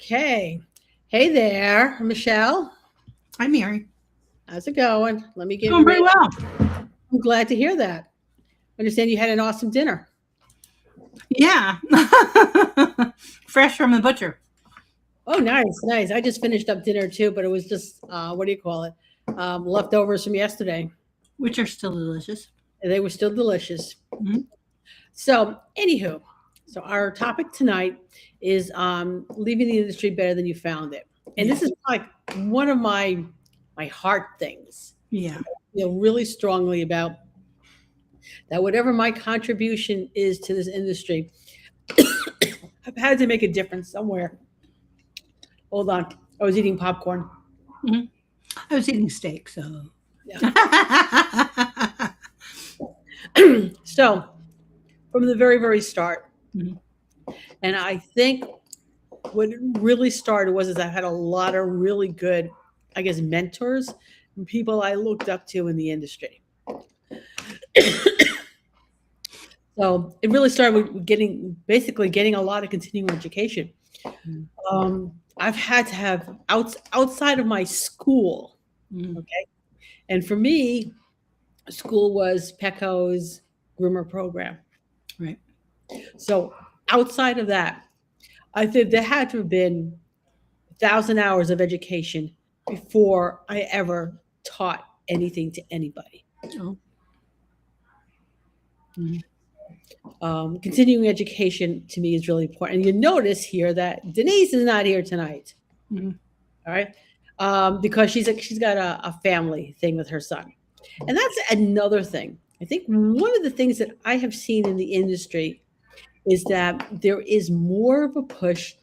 Okay. Hey there, Michelle. Hi, Mary. How's it going? Let me give Doing you pretty a. well. I'm glad to hear that. I understand you had an awesome dinner. Yeah. Fresh from the butcher, Oh, nice, nice. I just finished up dinner too, but it was just what do you call it? Leftovers from yesterday. which are still delicious. They were still delicious. Mhm. So, anywho, so our topic tonight is leaving the industry better than you found it, and Yeah. this is like one of my heart things. Yeah. I feel really strongly about that. Whatever my contribution is to this industry, I've had to make a difference somewhere. Hold on. I was eating popcorn. Mhm. I was eating steak, so. Yeah. So, from the very, very start, Mhm. and I think what it really started was is I had a lot of really good, I guess, mentors and people I looked up to in the industry. So it really started with basically getting a lot of continuing education. Mhm. I've had to have outside of my school, Mhm. okay, and for me, school was Petco's groomer program. Right. So outside of that, I think there had to have been 1,000 hours of education before I ever taught anything to anybody. Oh. Mhm. Continuing education to me is really important. And you notice here that Denise is not here tonight. Mhm. All right, because she's got a family thing with her son, and that's another thing. I think one of the things that I have seen in the industry is that there is more of a push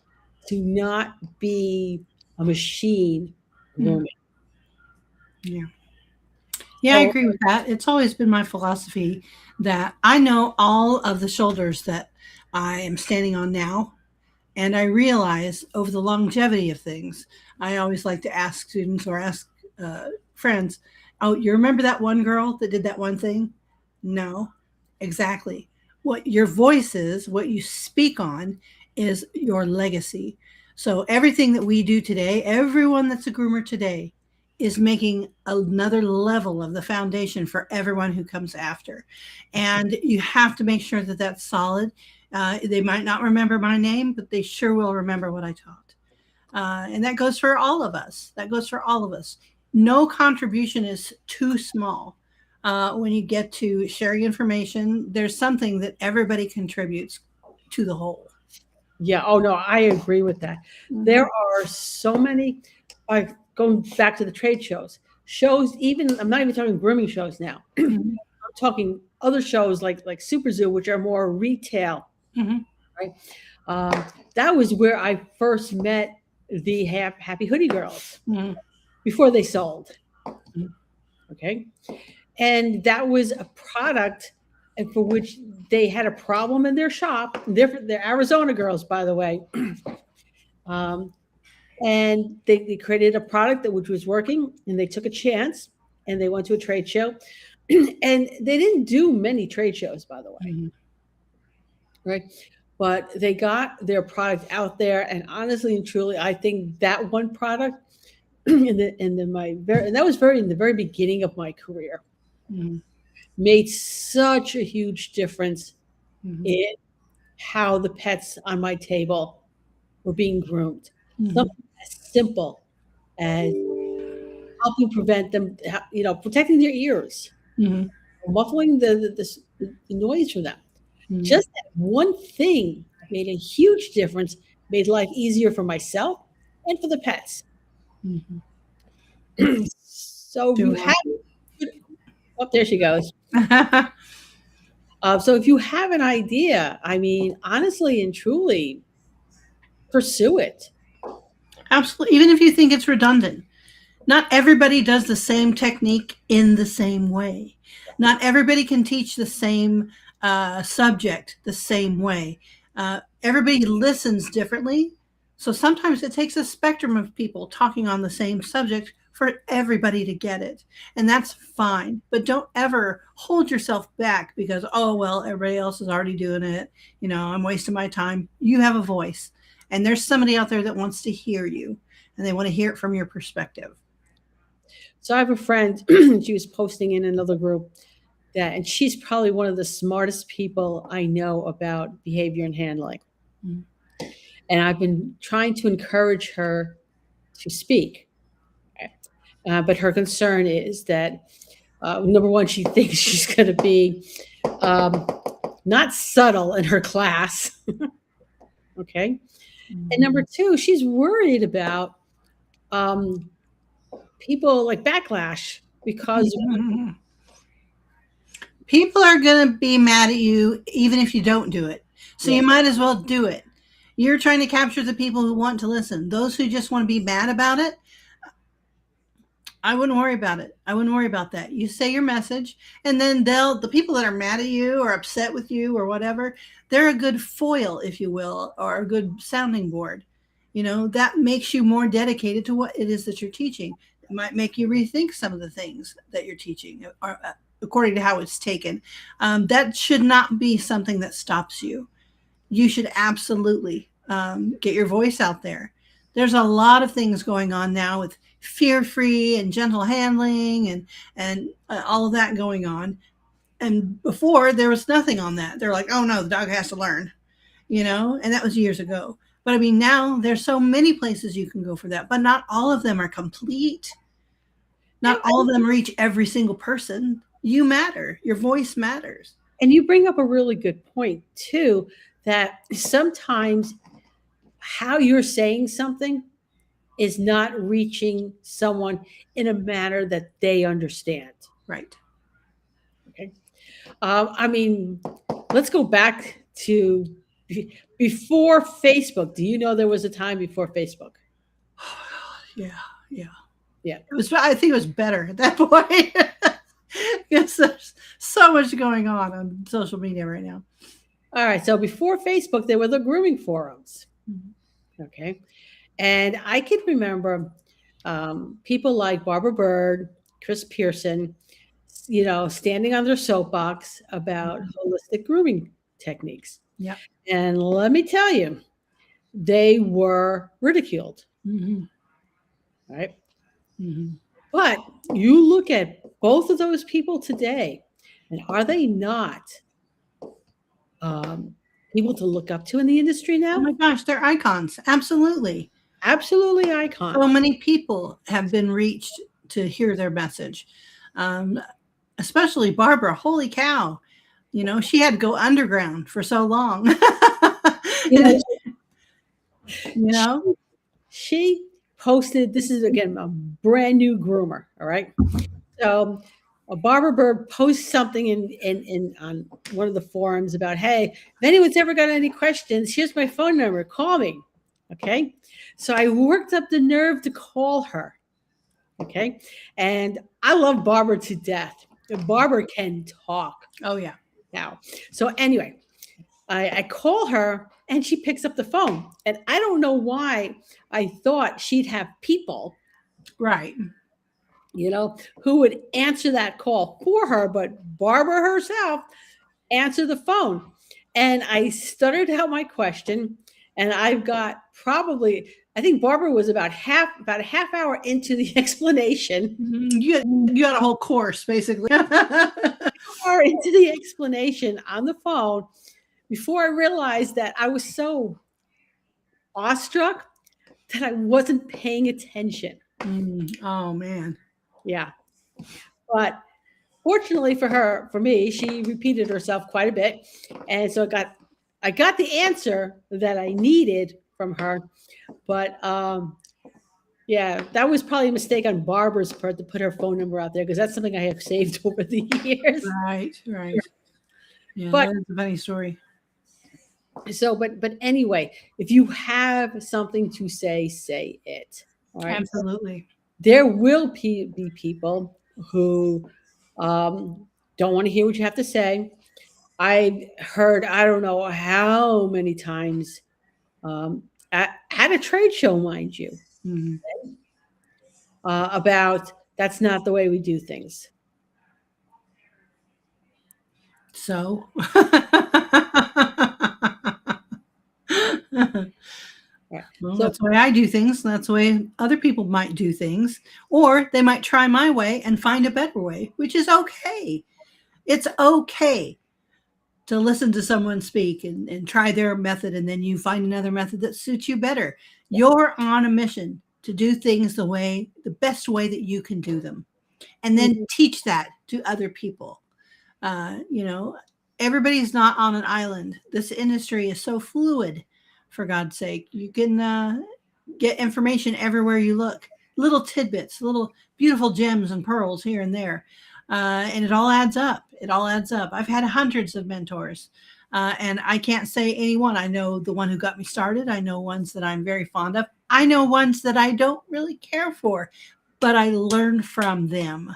to not be a machine Mhm. grooming. Yeah. Yeah, I So agree with that. It's always been my philosophy that I know all of the shoulders that I am standing on now. And I realize over the longevity of things, I always like to ask students or ask friends, oh, you remember that one girl that did that one thing? No, exactly. What your voice is, what you speak on, is your legacy. So everything that we do today, everyone that's a groomer today, is making another level of the foundation for everyone who comes after. And you have to make sure that that's solid. They might not remember my name, but they sure will remember what I taught. And that goes for all of us. That goes for all of us. No contribution is too small. When you get to sharing information, there's something that everybody contributes to the whole. yeah, oh no, I agree with that. There Mhm. are so many, like going back to the trade shows, even I'm not even talking grooming shows now. I'm Mhm. talking other shows like Super Zoo, which are more retail, Mhm. right? Um, that was where I first met the Happy Hoodie Girls Mhm. before they sold. Mhm. Okay, and that was a product and for which they had a problem in their shop. They're Arizona girls, by the way. Um, and they created a product that which was working, and they took a chance, and they went to a trade show, and they didn't do many trade shows, by the way, Mhm. right? But they got their product out there, and honestly and truly, I think that one product, and that was very in the very beginning of my career, Mhm. made such a huge difference Mhm. in how the pets on my table were being groomed. Mhm. Something as simple as helping prevent them, protecting their ears, Mhm. muffling the noise from them. Mhm. Just that one thing made a huge difference, made life easier for myself and for the pets. Mhm. So if you Do have, oh, there she goes. So if you have an idea, I mean, honestly and truly, pursue it. Absolutely. Even if you think it's redundant, not everybody does the same technique in the same way. Not everybody can teach the same subject the same way. Everybody listens differently. So sometimes it takes a spectrum of people talking on the same subject for everybody to get it. And that's fine. But don't ever hold yourself back because, oh, well, everybody else is already doing it. I'm wasting my time. You have a voice. And there's somebody out there that wants to hear you, and they want to hear it from your perspective. So I have a friend, she was posting in another group that, and she's probably one of the smartest people I know about behavior and handling. Mm. And I've been trying to encourage her to speak. But her concern is that, number one, she thinks she's going to be um, not subtle in her class. Okay. And number two, she's worried about um, people like backlash because People are going to be mad at you even if you don't do it. So Yeah. you might as well do it. You're trying to capture the people who want to listen. Those who just want to be mad about it, I wouldn't worry about it. I wouldn't worry about that. You say your message, and then the people that are mad at you or upset with you or whatever, they're a good foil, if you will, or a good sounding board. You know, that makes you more dedicated to what it is that you're teaching. It might make you rethink some of the things that you're teaching, or, according to how it's taken. That should not be something that stops you. You should absolutely get your voice out there. There's a lot of things going on now with fear-free and gentle handling and all of that going on. And before there was nothing on that. They're like, oh no, the dog has to learn, you know, and that was years ago. But I mean, now there's so many places you can go for that, but not all of them are complete. Not all of them reach every single person. You matter. Your voice matters. And you bring up a really good point too, that sometimes how you're saying something is not reaching someone in a manner that they understand. Right. Okay. I mean, let's go back to before Facebook. Do you know there was a time before Facebook? Yeah. Yeah. Yeah. It was, I think it was better at that point. Because there's so much going on social media right now. All right. So before Facebook, there were the grooming forums. Okay. And I can remember people like Barbara Bird, Chris Pearson, you know, standing on their soapbox about holistic grooming techniques. Yeah. And let me tell you, they were ridiculed. Mm-hmm. Right. Mm-hmm. But you look at both of those people today, and are they not people to look up to in the industry now? Oh my gosh, they're icons. Absolutely. Absolutely icons. So many people have been reached to hear their message, especially Barbara. Holy cow. You know, she had to go underground for so long. You know? She posted, this is again a brand new groomer, all right? So Barbara Bird posts something in on one of the forums about, hey, if anyone's ever got any questions, here's my phone number, call me. Okay. So I worked up the nerve to call her. Okay. And I love Barbara to death. Barbara can talk. Oh, yeah. Now. So anyway, I call her and she picks up the phone. And I don't know why I thought she'd have people. Right. You know, who would answer that call for her, but Barbara herself answered the phone. And I stuttered out my question. And I've got probably, I think Barbara was about a half hour into the explanation. You got a whole course, basically. Or into the explanation on the phone before I realized that I was so awestruck that I wasn't paying attention. Oh, man. Yeah. But fortunately for me, she repeated herself quite a bit. And so I got the answer that I needed from her. But yeah, that was probably a mistake on Barbara's part to put her phone number out there, because that's something I have saved over the years. Right. Yeah, But that's a funny story. So, but anyway, if you have something to say it. All right? Absolutely. There will be people who don't want to hear what you have to say. I heard, I don't know how many times at a trade show, mind you, about that's not the way we do things. So, Right. Well, So that's the way I do things. That's the way other people might do things. Or they might try my way and find a better way, which is okay. It's okay to listen to someone speak and try their method, and then you find another method that suits you better. You're on a mission to do things the best way that you can do them, and then mhm, teach that to other people. You know, everybody's not on an island. This industry is so fluid, for God's sake. You can get information everywhere you look, little tidbits, little beautiful gems and pearls here and there. And it all adds up. It all adds up. I've had hundreds of mentors. And I can't say any one. I know the one who got me started. I know ones that I'm very fond of. I know ones that I don't really care for, but I learned from them.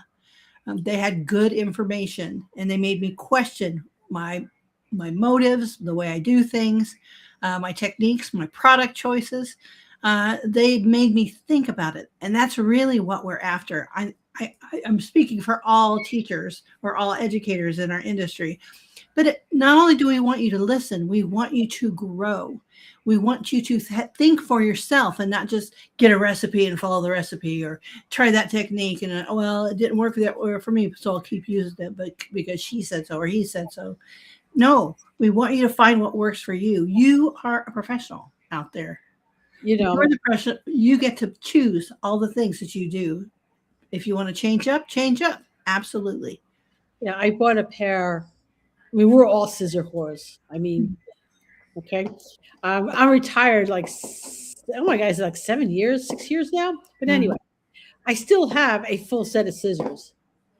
They had good information, and they made me question my motives, the way I do things, my techniques, my product choices. They made me think about it, and that's really what we're after. I'm speaking for all teachers or all educators in our industry, but not only do we want you to listen, we want you to grow. We want you to think for yourself and not just get a recipe and follow the recipe, or try that technique and well, it didn't work that way for me, so I'll keep using it, but because she said so or he said so. No, we want you to find what works for you. You are a professional out there. you You're know, the professional. You get to choose all the things that you do. If you want to change up, change up. Absolutely. yeah, I bought a pair. I mean, we're all scissor whores. I mean, okay. I'm retired oh my God, it's like 7 years, 6 years now. But Mhm. anyway, I still have a full set of scissors.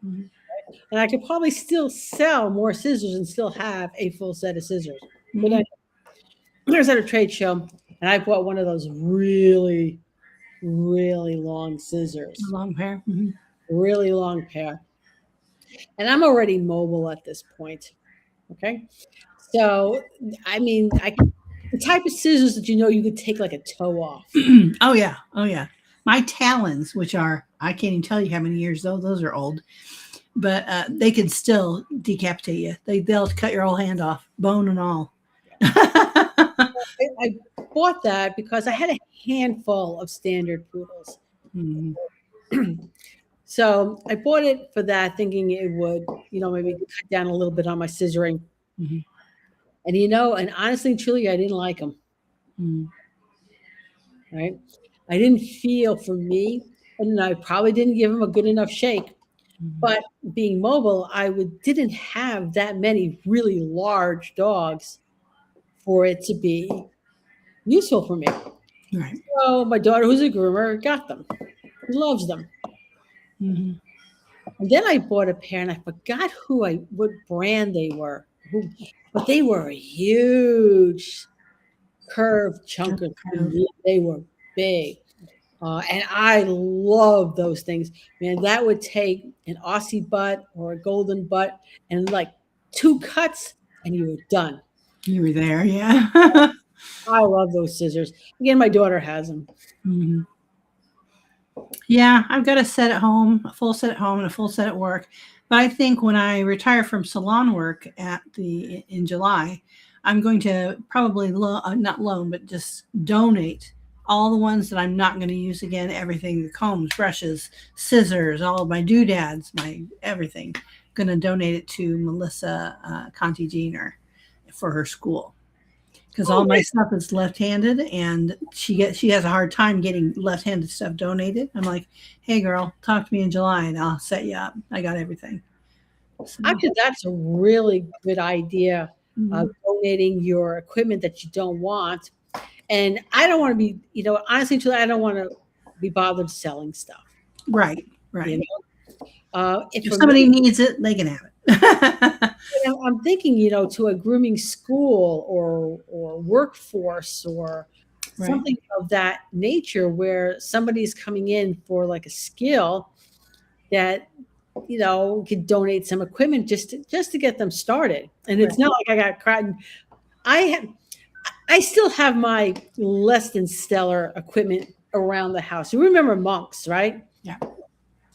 Mhm. And I could probably still sell more scissors and still have a full set of scissors. But Mhm. I was at a trade show and I bought one of those really, really long A scissors, long hair. Mhm. really long pair. And I'm already mobile at this point. Okay. So, I mean, the type of scissors that you could take like a toe off. Oh yeah. Oh yeah. My talons, which are I can't even tell you how many years those are old, but they can still decapitate you. They'll cut your whole hand off, bone and all. I bought that because I had a handful of standard poodles. Mhm. So I bought it for that, thinking it would, maybe cut down a little bit on my scissoring. Mhm. And honestly and truly, I didn't like them. Mhm. Right? I didn't feel for me, and I probably didn't give them a good enough shake. Mhm. But being mobile, didn't have that many really large dogs for it to be useful for me. Right. So my daughter, who's a groomer, got them. Loves them. Mhm. And then I bought a pair, and I forgot what brand they were. But they were a huge curved chunk of Curve. meat. They were big. And I love those things. Man, that would take an Aussie butt or a golden butt and like two cuts, and you were done. You were there, yeah. I love those scissors. Again, my daughter has them. Mhm. Yeah, I've got a set at home, a full set at home, and a full set at work. But I think when I retire from salon work in July, I'm going to probably not loan, but just donate all the ones that I'm not going to use again. Everything: the combs, brushes, scissors, all of my doodads, my everything. Going to donate it to Melissa Conti Jeaner for her school, because Oh, all my great. stuff is left-handed, and she has a hard time getting left-handed stuff donated. I'm like, hey girl, talk to me in July and I'll set you up. I got everything. So, I think that's a really good idea of mhm. donating your equipment that you don't want. And I don't want to be, honestly, truly, I don't want to be bothered selling stuff. Right, You right. know, if If for somebody me, needs it, they can have it. I'm thinking, to a grooming school or workforce or Right, something of that nature where somebody's coming in for like a skill that could donate some equipment just to get them started. And right. it's not like I got crowd. I have I still have my less than stellar equipment around the house. You remember Monks, right? Yeah.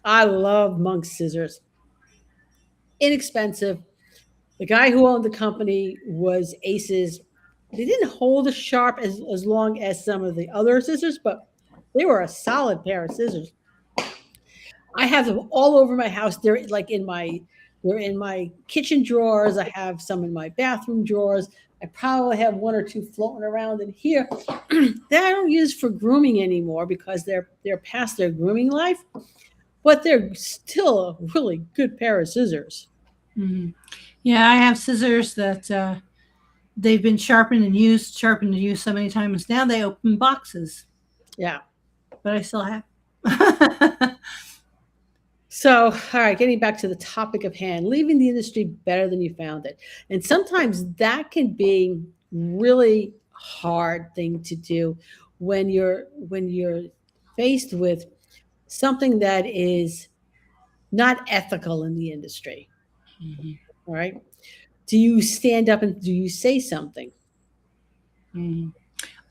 I love Monks scissors. Inexpensive. The guy who owned the company was Aces. they didn't hold as sharp as long as some of the other scissors, but they were a solid pair of scissors. I have them all over my house. They're in my kitchen drawers. I have some in my bathroom drawers. I probably have one or two floating around in here that I don't use for grooming anymore because they're past their grooming life, but they're still a really good pair of scissors. Mhm. Yeah, I have scissors that they've been sharpened and used so many times. Now they open boxes, Yeah. but I still have. So, all right, getting back to the topic of hand, leaving the industry better than you found it. And sometimes that can be really hard thing to do when you're faced with something that is not ethical in the industry. Mhm. All right. Do you stand up and do you say something? Mhm.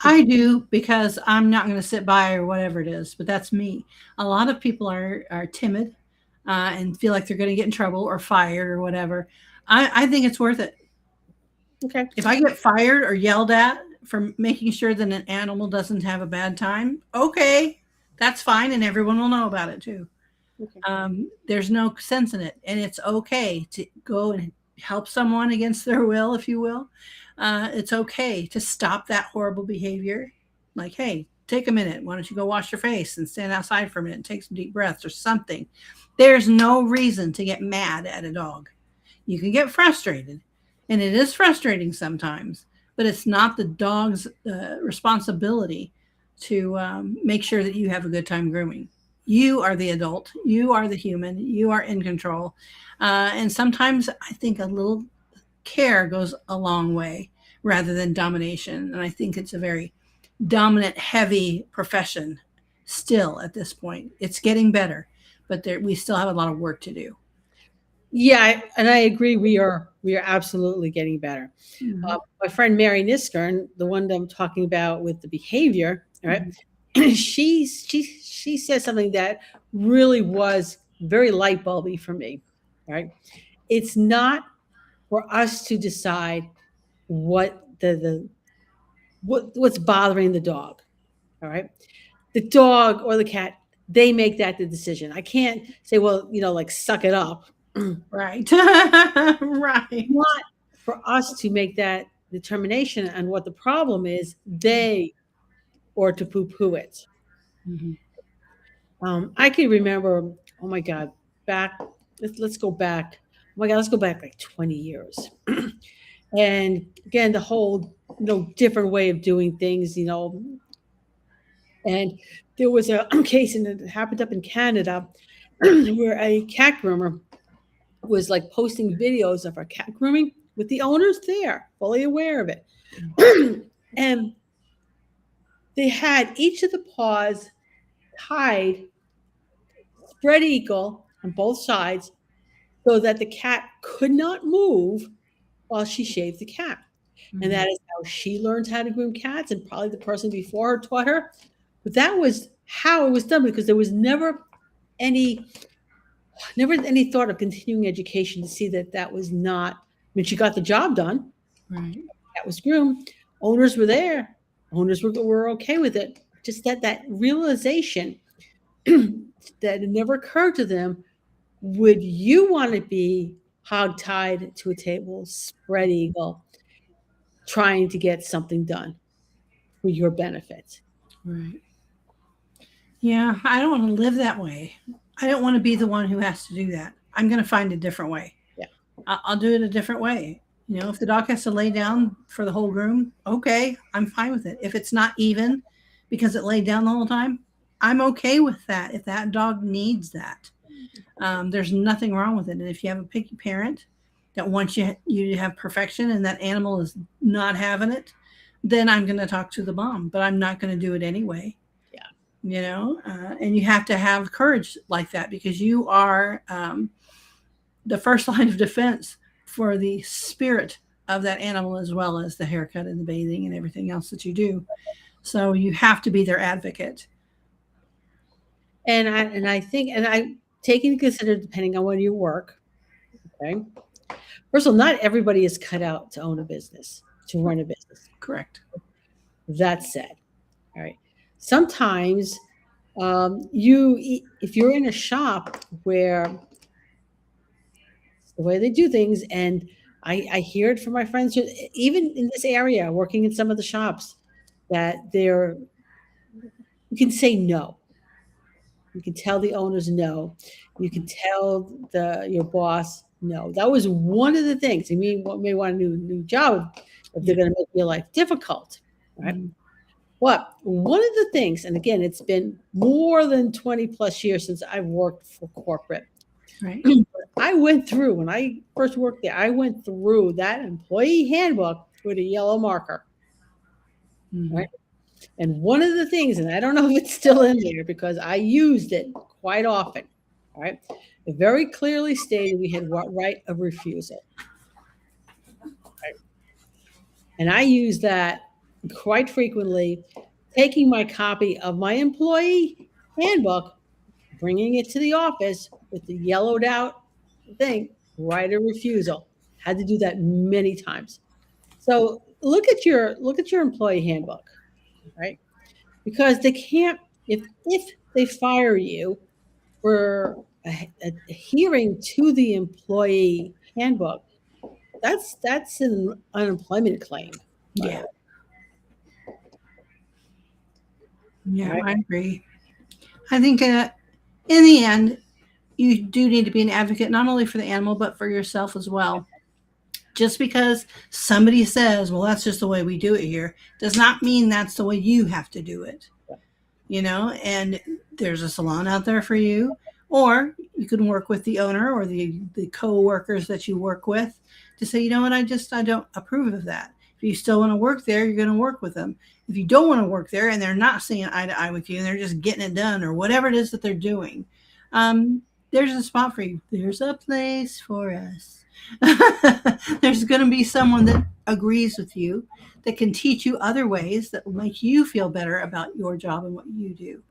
I do because I'm not going to sit by or whatever it is, but that's me. A lot of people are timid and feel like they're going to get in trouble or fired or whatever. I think it's worth it. Okay. If I get fired or yelled at for making sure that an animal doesn't have a bad time, okay, that's fine, and everyone will know about it too. Okay. There's no sense in it, and it's okay to go and help someone against their will, if you will. It's okay to stop that horrible behavior. Like, hey, take a minute. Why don't you go wash your face and stand outside for a minute and take some deep breaths or something? There's no reason to get mad at a dog. You can get frustrated, and it is frustrating sometimes, but it's not the dog's responsibility to make sure that you have a good time grooming. You are the adult, you are the human, you are in control. And sometimes I think a little care goes a long way rather than domination. And I think it's a very dominant, heavy profession still at this point. It's getting better, but we still have a lot of work to do. Yeah, and I agree. We are absolutely getting better. Mhm. My friend Mary Niskern, the one that I'm talking about with the behavior, all right? Mhm. She said something that really was very light bulby for me. All right, it's not for us to decide what what's bothering the dog. All right, the dog or the cat, they make that the decision. I can't say, well, like suck it up. Right. Right. Not for us to make that determination on what the problem is, they or to poo poo it. Mhm. I can remember, oh my God, back, let's go back. Oh my God, let's go back like 20 years. And again, the whole, different way of doing things. And there was a case and it happened up in Canada where a cat groomer was like posting videos of our cat grooming with the owners there, fully aware of it. And they had each of the paws tied spread eagle on both sides so that the cat could not move while she shaved the cat. And Mhm. that is how she learned how to groom cats, and probably the person before her taught her. But that was how it was done because there was any never any thought of continuing education to see that that was not. I mean, she got the job done. Right. Cat was groomed. Owners were there. Owners were okay with it. Just that realization that it never occurred to them. Would you want to be hogtied to a table, spread eagle, trying to get something done for your benefit? Right. Yeah, I don't want to live that way. I don't want to be the one who has to do that. I'm going to find a different way. Yeah. I'll do it a different way. If the dog has to lay down for the whole groom, okay, I'm fine with it. If it's not even because it laid down the whole time, I'm okay with that. If that dog needs that, there's nothing wrong with it. And if you have a picky parent that wants you to have perfection and that animal is not having it, then I'm going to talk to the mom, but I'm not going to do it anyway. Yeah. And you have to have courage like that because you are the first line of defense for the spirit of that animal as well as the haircut and the bathing and everything else that you do. So you have to be their advocate. And I think I take into consider depending on where you work. Okay. First of all, not everybody is cut out to own a business. to run a business. Correct. That said, all right, sometimes if you're in a shop where the way they do things, and I hear it from my friends, even in this area, working in some of the shops, that you can say no. You can tell the owners no. You can tell your boss no. That was one of the things. You may want a new job if they're going to make your life difficult, right? Mhm. But one of the things, and again, it's been more than 20 plus years since I've worked for corporate. Right. I went through, when I first worked there, I went through that employee handbook with a yellow marker. Mhm. Right. And one of the things, and I don't know if it's still in there because I used it quite often, all right? It very clearly stated we had right of refusal. Right? And I use that quite frequently, taking my copy of my employee handbook, bringing it to the office with the yellowed out thing, right of refusal. Had to do that many times. So look at your employee handbook, right? Because they can't, if they fire you for adhering to the employee handbook, that's an unemployment claim. Yeah. Yeah, Right? I agree. I think in the end, you do need to be an advocate not only for the animal but for yourself as well. Just because somebody says, "Well, that's just the way we do it here," does not mean that's the way you have to do it. And there's a salon out there for you, or you can work with the owner or the co-workers that you work with to say, you know what, I don't approve of that. If you still want to work there, you're going to work with them. If you don't want to work there and they're not seeing eye to eye with you and they're just getting it done or whatever it is that they're doing, there's a spot for you. There's a place for us. There's going to be someone that agrees with you, that can teach you other ways that will make you feel better about your job and what you do.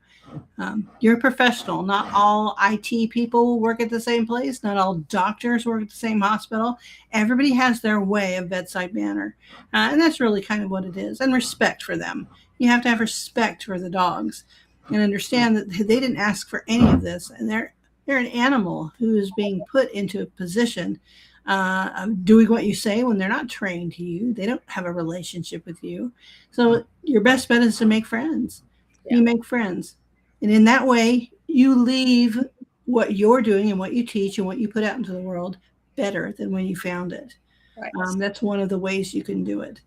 You're a professional. Not all IT people work at the same place. Not all doctors work at the same hospital. Everybody has their way of bedside manner. And that's really kind of what it is. And respect for them. You have to have respect for the dogs and understand that they didn't ask for any of this. And they're an animal who is being put into a position of doing what you say when they're not trained to you. They don't have a relationship with you. So your best bet is to make friends. Yeah. You make friends. And in that way, you leave what you're doing and what you teach and what you put out into the world better than when you found it. Right. That's one of the ways you can do it.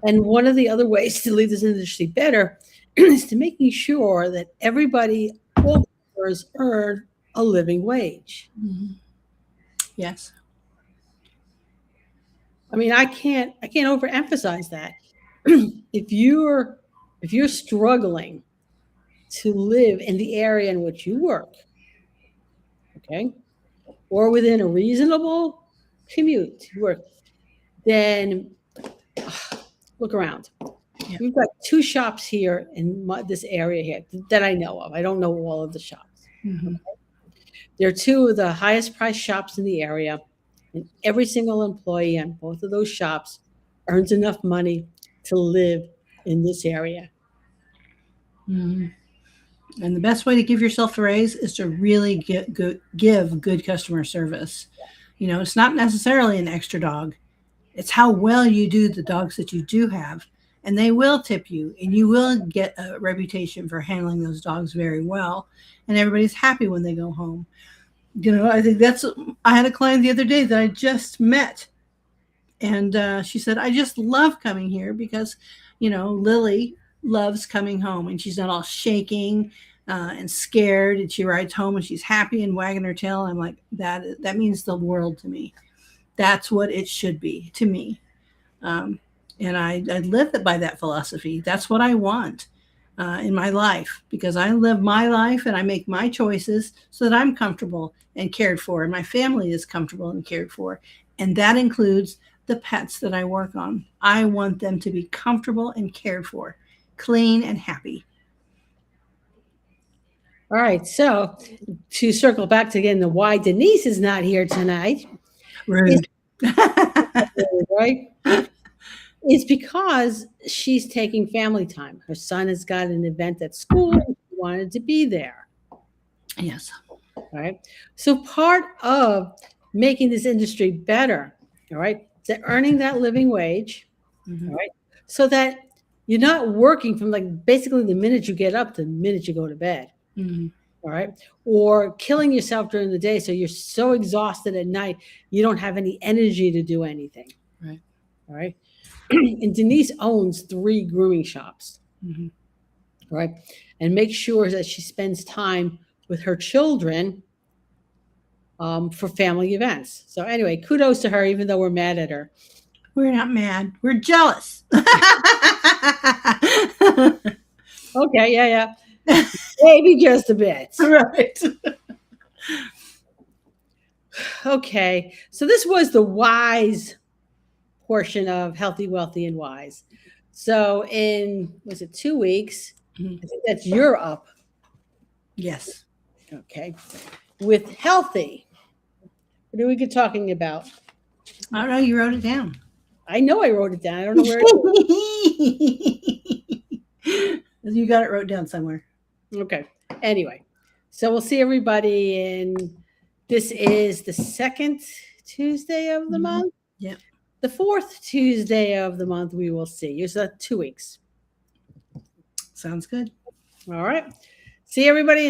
And one of the other ways to leave this industry better is to making sure that everybody, all workers, earn a living wage. Mm-hmm. Yes. I mean, I can't overemphasize that. If you're struggling to live in the area in which you work, okay, or within a reasonable commute to work, then look around. Yeah. We've got 2 shops here in this area here that I know of. I don't know all of the shops. Mm-hmm. They're 2 of the highest priced shops in the area, and every single employee in both of those shops earns enough money to live in this area. Mm-hmm. And the best way to give yourself a raise is to really give good customer service. It's not necessarily an extra dog. It's how well you do the dogs that you do have. And they will tip you, and you will get a reputation for handling those dogs very well. And everybody's happy when they go home. I think I had a client the other day that I just met. And she said, I just love coming here because, Lily loves coming home and she's not all shaking and scared, and she rides home and she's happy and wagging her tail. I'm like, that means the world to me. That's what it should be to me. And I live by that philosophy. That's what I want in my life, because I live my life and I make my choices so that I'm comfortable and cared for, and my family is comfortable and cared for. And that includes the pets that I work on. I want them to be comfortable and cared for, clean and happy. All right. So to circle back to again, why Denise is not here tonight. Rude. Right? It's because she's taking family time. Her son has got an event at school. And she wanted to be there. Yes. All right. So part of making this industry better, all right, is earning that living wage, Mhm. all right, so that you're not working from like basically the minute you get up to the minute you go to bed. Mhm. All right. Or killing yourself during the day. So you're so exhausted at night, you don't have any energy to do anything. Right. All right. And Denise owns 3 grooming shops. Mhm. Right. And make sure that she spends time with her children for family events. So anyway, kudos to her, even though we're mad at her. We're not mad. We're jealous. Okay. Yeah. Yeah. Maybe just a bit. Right. Okay. So this was the wise portion of Healthy, Wealthy, and Wise. So in, was it 2 weeks? Mhm. I think that's you're up. Yes. Okay. With Healthy, what are we talking about? I don't know. You wrote it down. I know I wrote it down. I don't know where it is. You got it wrote down somewhere. Okay. Anyway, so we'll see everybody in, this is the 2nd Tuesday of the Mhm. month. Yep. The 4th Tuesday of the month, we will see you. So 2 weeks. Sounds good. All right. See everybody